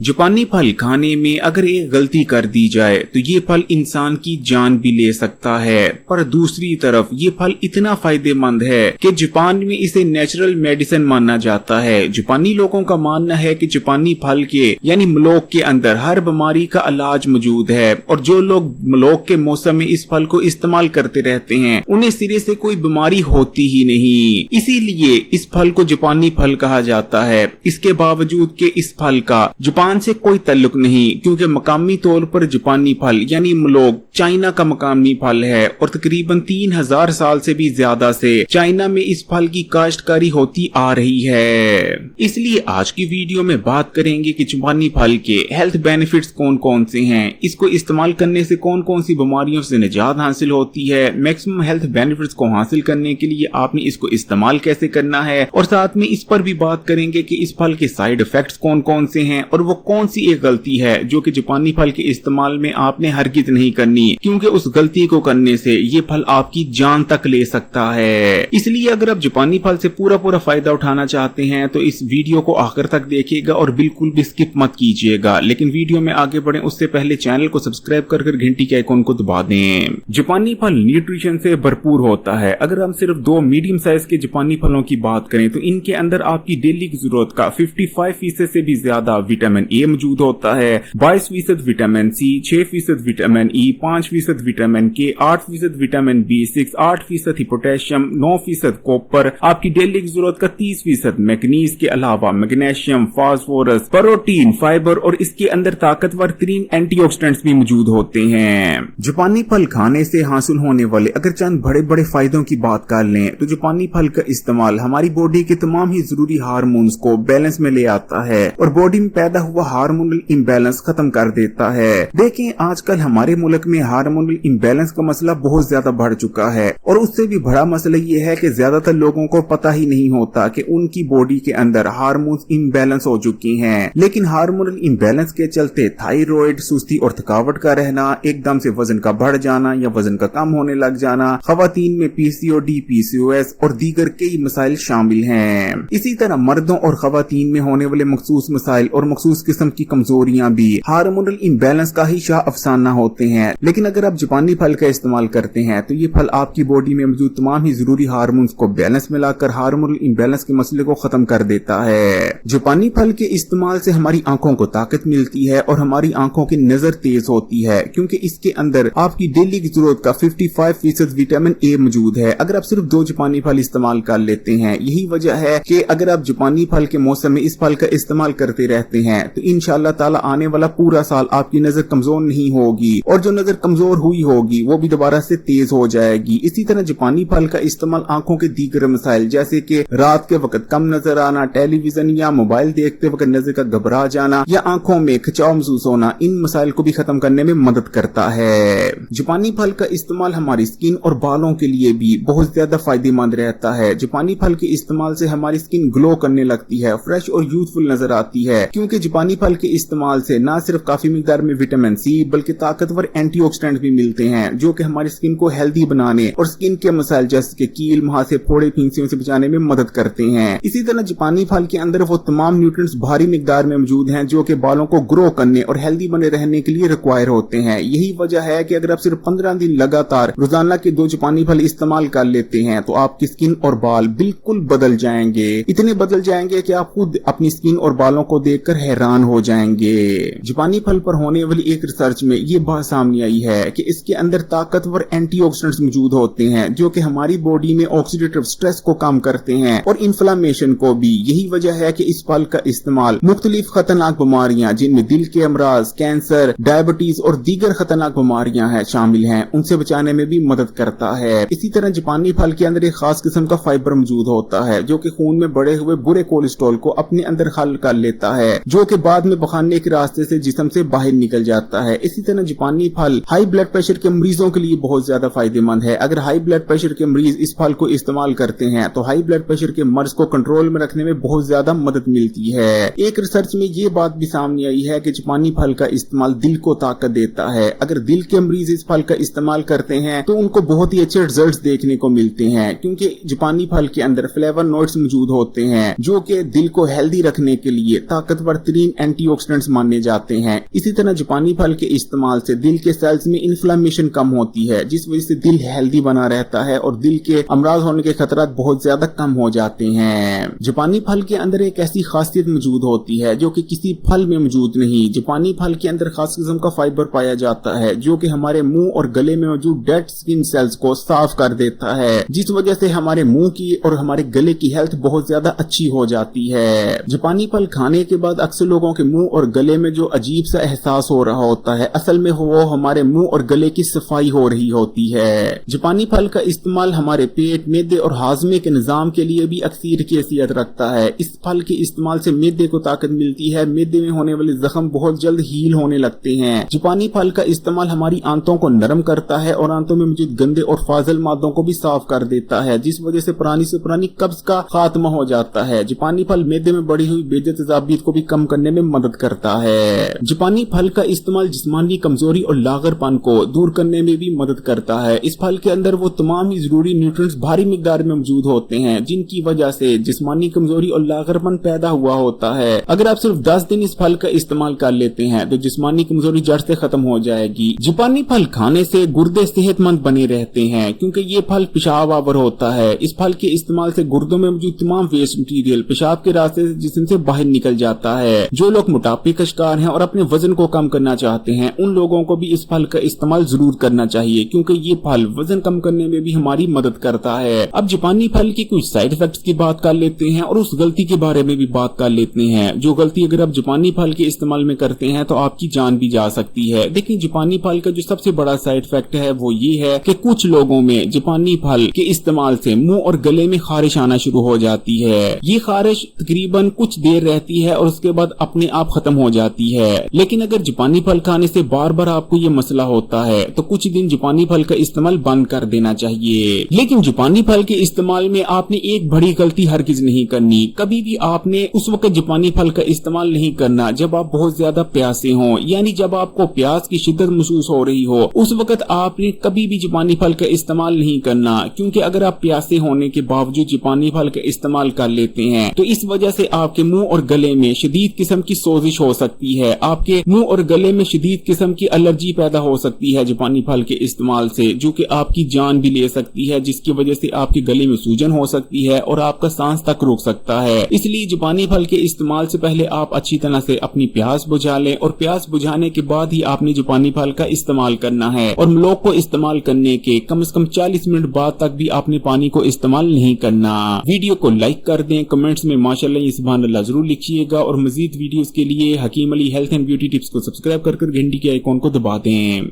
जापानी फल खाने में अगर एक गलती कर दी जाए तो ये फल इंसान की जान भी ले सकता है, पर दूसरी तरफ ये फल इतना फायदेमंद है कि जापान में इसे नेचुरल मेडिसिन माना जाता है। जापानी लोगों का मानना है कि जापानी फल के यानी मलोक के अंदर हर बीमारी का इलाज मौजूद है और जो लोग मलोक के मौसम में इस फल को इस्तेमाल करते रहते हैं उन्हें सिरे से कोई बीमारी होती ही नहीं। इसीलिए इस फल को जापानी फल कहा जाता है। इसके बावजूद कि इस फल का जापान से कोई ताल्लुक नहीं, क्योंकि मकामी तौर पर जापानी फल यानी मलोक चाइना का मकामी फल है और तकरीबन 3000 साल से भी ज्यादा से चाइना में इस फल की काश्तकारी होती आ रही है। इसलिए आज की वीडियो में बात करेंगे कि जापानी फल के हेल्थ बेनिफिट्स कौन कौन से हैं, इसको इस्तेमाल करने से कौन कौन सी बीमारियों से निजात हासिल होती है, मैक्सिमम हेल्थ बेनिफिट्स को हासिल करने के लिए आपने इसको इस्तेमाल कैसे करना है, और साथ में इस पर भी बात करेंगे कि इस फल के साइड इफेक्ट्स कौन कौन से हैं और वो कौन सी एक गलती है जो कि जापानी फल के इस्तेमाल में आपने हरगिज नहीं करनी, क्योंकि उस गलती को करने से ये फल आपकी जान तक ले सकता है। इसलिए अगर आप जापानी फल से पूरा फायदा उठाना चाहते हैं तो इस वीडियो को आखिर तक देखिएगा और बिल्कुल भी स्किप मत कीजिएगा। लेकिन वीडियो में आगे बढ़े उससे पहले चैनल को सब्सक्राइब कर घंटी के आइकॉन को दबा दें। जापानी फल न्यूट्रिशन से भरपूर होता है। अगर हम सिर्फ 2 मीडियम साइज के जापानी फलों की बात करें तो इनके अंदर आपकी डेली की जरूरत का 55% से भी ज्यादा विटामिन ए मौजूद होता है, 22% vitamin C, 6% vitamin E, 5% vitamin K, 8% vitamin B6, 8% potassium, 9% copper, आपकी डेली की जरूरत का 30% मैग्नीज के अलावा मैग्नीशियम, फास्फोरस, प्रोटीन, फाइबर और इसके अंदर ताकतवर 3 एंटीऑक्सीडेंट्स भी मौजूद होते हैं। जापानी फल खाने से हासिल होने वाले अगर चंद बड़े बड़े फायदों की बात कर लें तो जापानी फल का इस्तेमाल हमारी बॉडी के तमाम ही जरूरी हार्मोन्स को बैलेंस में ले आता है और बॉडी में पैदा हुआ हार्मोनल इम्बैलेंस खत्म कर देता है। देखें आजकल हमारे मुल्क में हार्मोनल इम्बैलेंस का मसला बहुत ज्यादा बढ़ चुका है और उससे भी बड़ा मसला ये है कि ज्यादातर लोगों को पता ही नहीं होता कि उनकी बॉडी के अंदर हार्मोन्स इम्बैलेंस हो चुकी हैं। लेकिन हार्मोनल इम्बैलेंस के चलते थायराइड, सुस्ती और थकावट का रहना, एकदम से वजन का बढ़ जाना या वजन का कम होने लग जाना, खवातीन में PCOD, PCOS और दीगर कई मसाइल शामिल हैं। इसी तरह मर्दों और खवातीन में होने वाले मखसूस मसाइल और मखसूस किस्म की कमजोरियां भी हार्मोनल इम्बैलेंस का ही शाह अफसाना होते हैं। लेकिन अगर आप जापानी फल का इस्तेमाल करते हैं तो ये फल आपकी बॉडी में मौजूद तमाम ही जरूरी हार्मोन्स को बैलेंस में लाकर हार्मोनल इम्बैलेंस के मसले को खत्म कर देता है। जापानी फल के इस्तेमाल से हमारी आंखों को ताकत मिलती है और हमारी आंखों की नजर तेज होती है, क्योंकि इसके अंदर आपकी डेली की जरूरत का 55% विटामिन ए मौजूद है। अगर आप सिर्फ 2 जापानी फल इस्तेमाल कर लेते हैं, यही वजह है कि अगर आप जापानी फल के मौसम में इस फल का इस्तेमाल करते रहते हैं तो इंशाअल्लाह ताला आने वाला पूरा साल आपकी नजर कमजोर नहीं होगी और जो नजर कमजोर हुई होगी वो भी दोबारा से तेज हो जाएगी। इसी तरह जापानी फल का इस्तेमाल आंखों के दीगर मसाइल जैसे कि रात के वक्त कम नजर आना, टेलीविजन या मोबाइल देखते वक्त नजर का घबरा जाना या आंखों में खिंचाव महसूस होना, इन मसाइल को भी खत्म करने में मदद करता है। जापानी फल का इस्तेमाल हमारी स्किन और बालों के लिए भी बहुत ज्यादा फायदेमंद रहता है। जापानी फल के इस्तेमाल से हमारी स्किन ग्लो करने लगती है, फ्रेश और यूथफुल नजर आती है, क्योंकि जापानी फल के इस्तेमाल से न सिर्फ काफी मिकदार में विटामिन सी बल्कि ताकतवर एंटीऑक्सीडेंट भी मिलते हैं जो कि हमारी स्किन को हेल्दी बनाने और स्किन के मसाइल जैसे कि कील, मुहासे, फोड़े, फिंसियों से बचाने में मदद करते हैं। इसी तरह जापानी फल के अंदर वो तमाम न्यूट्रिएंट्स भारी मिकदार में मौजूद हैं जो कि बालों को ग्रो करने और हेल्दी बने रहने के लिए रिक्वायर होते हैं। यही वजह है कि अगर आप सिर्फ 15 दिन लगातार रोजाना के 2 जापानी फल इस्तेमाल कर लेते हैं तो आपकी स्किन और बाल बिल्कुल बदल जाएंगे। इतने बदल जाएंगे कि आप खुद अपनी स्किन और बालों को देखकर हैरान हो जाएंगे। जापानी फल पर होने वाली एक रिसर्च में ये बात सामने आई है कि इसके अंदर ताकतवर एंटीऑक्सीडेंट्स मौजूद होते हैं जो कि हमारी बॉडी में ऑक्सीडेटिव स्ट्रेस को कम करते हैं और इन्फ्लेमेशन को भी। यही वजह है कि इस फल का इस्तेमाल मुख्तलिफ खतरनाक बीमारियां जिनमें दिल के अमराज, कैंसर, डायबिटीज और दीगर खतरनाक बीमारियां हैं शामिल हैं, उनसे बचाने में भी मदद करता है। इसी तरह जापानी फल के अंदर एक खास किस्म का फाइबर मौजूद होता है जो कि खून में बढ़े हुए बुरे कोलेस्ट्रॉल को अपने अंदर हल कर लेता है, जो कि बाद में पखाने के रास्ते से जिस्म से बाहर निकल जाता है। इसी तरह जापानी फल हाई ब्लड प्रेशर के मरीजों के लिए बहुत ज्यादा फायदेमंद है। अगर हाई ब्लड प्रेशर के मरीज इस फल को इस्तेमाल करते हैं तो हाई ब्लड प्रेशर के मर्ज को कंट्रोल में रखने में बहुत ज्यादा मदद मिलती है। एक रिसर्च में ये बात भी सामने आई है कि जापानी फल का इस्तेमाल दिल को ताकत देता है। अगर दिल के मरीज इस फल का इस्तेमाल करते हैं तो उनको बहुत ही अच्छे रिजल्ट्स देखने को मिलते हैं, क्योंकि जापानी फल के अंदर फ्लेवोनोइड्स मौजूद होते हैं जो कि दिल को हेल्दी रखने के लिए ताकतवर 3 बेहतरीन एंटीऑक्सीडेंट्स माने जाते हैं। इसी तरह जापानी फल के इस्तेमाल से दिल के सेल्स में इन्फ्लेमेशन कम होती है, जिस वजह से दिल हेल्दी बना रहता है और दिल के अमराज होने के खतरात बहुत ज्यादा कम हो जाते हैं। जापानी फल के अंदर एक ऐसी खासियत मौजूद होती है जो कि किसी फल में मौजूद नहीं। जापानी फल के अंदर खास किस्म का फाइबर पाया जाता है जो कि हमारे मुंह और गले में मौजूद डेड स्किन सेल्स को साफ कर देता है, जिस वजह से हमारे मुंह की और हमारे गले की हेल्थ बहुत ज्यादा अच्छी हो जाती है। जापानी फल खाने के बाद अक्सर लोगों के मुंह और गले में जो अजीब सा एहसास हो रहा होता है, असल में वो हमारे मुंह और गले की सफाई हो रही होती है। जापानी फल का इस्तेमाल हमारे पेट, मैदे और हाजमे के निजाम के लिए भी अक्सर की हैसियत रखता है। इस फल के इस्तेमाल से मैदे को ताकत मिलती है, मैदे में होने वाले जख्म बहुत जल्द हील होने लगते हैं। जापानी फल का इस्तेमाल हमारी आंतों को नरम करता है और आंतों में मौजूद गंदे और फाजिल मादों को भी साफ कर देता है, जिस वजह से पुरानी से पुरानी कब्ज का खात्मा हो जाता है। जापानी फल मैदे में बढ़ी हुई बेइज्जत तेजाबियत को भी कम करने में मदद करता है। जापानी फल का इस्तेमाल जिस्मानी कमजोरी और लागरपन को दूर करने में भी मदद करता है। इस फल के अंदर वो तमाम ही जरूरी न्यूट्रिएंट्स भारी मिकदार में मौजूद होते हैं जिनकी वजह से जिस्मानी कमजोरी और लागरपन पैदा हुआ होता है। अगर आप सिर्फ 10 दिन इस फल का इस्तेमाल कर लेते हैं तो जिस्मानी कमजोरी जड़ से खत्म हो जाएगी। जापानी फल खाने से गुर्दे सेहतमंद बने रहते हैं क्योंकि ये फल पेशाब आवर होता है। इस फल के इस्तेमाल से गुर्दों में मौजूद तमाम वेस्ट मटीरियल पेशाब के रास्ते से जिस्म से बाहर निकल जाता है। जो लोग मोटापे का शिकार हैं और अपने वजन को कम करना चाहते हैं उन लोगों को भी इस फल का इस्तेमाल जरूर करना चाहिए क्योंकि ये फल वजन कम करने में भी हमारी मदद करता है। अब जापानी फल की कुछ साइड इफेक्ट्स की बात कर लेते हैं और उस गलती के बारे में भी बात कर लेते हैं। जो गलती अगर आप जापानी फल के इस्तेमाल में करते हैं तो आपकी जान भी जा सकती है। देखिए, जापानी फल का जो सबसे बड़ा साइड इफेक्ट है वो ये है कि कुछ लोगों में जापानी फल के इस्तेमाल से मुंह और गले में खारिश आना शुरू हो जाती है। ये खारिश तकरीबन कुछ देर रहती है और उसके बाद अपने आप खत्म हो जाती है। लेकिन अगर जापानी फल खाने से बार बार आपको ये मसला होता है तो कुछ दिन जापानी फल का इस्तेमाल बंद कर देना चाहिए। लेकिन जापानी फल के इस्तेमाल में आपने एक बड़ी गलती हरगिज नहीं करनी। कभी भी आपने उस वक्त जापानी फल का इस्तेमाल नहीं करना जब आप बहुत ज्यादा प्यासे हों, यानी जब आपको प्यास की शिद्दत महसूस हो रही हो उस वक्त आपने कभी भी जापानी फल का इस्तेमाल नहीं करना, क्योंकि अगर आप प्यासे होने के बावजूद जापानी फल का इस्तेमाल कर लेते हैं तो इस वजह से आपके मुंह और गले में शदीद किस्म की सोजिश हो सकती है। आपके मुंह और गले में शदीद किस्म की एलर्जी पैदा हो सकती है जापानी फल के इस्तेमाल से, जो कि आपकी जान भी ले सकती है, जिसकी वजह से आपके गले में सूजन हो सकती है और आपका सांस तक रुक सकता है। इसलिए जापानी फल के इस्तेमाल से पहले आप अच्छी तरह से अपनी प्यास बुझा लें और प्यास बुझाने के बाद ही आपने जापानी फल का इस्तेमाल करना है। और मलोक को इस्तेमाल करने के कम से कम 40 मिनट बाद तक भी आपने पानी को इस्तेमाल नहीं करना। वीडियो को लाइक कर दें, कमेंट्स में माशाअल्लाह या सुभान अल्लाह जरूर लिखिएगा और मजीद वीडियोस के लिए Hakeem Ali health and beauty tips को सब्सक्राइब कर घंटी के आइकॉन को दबा दें।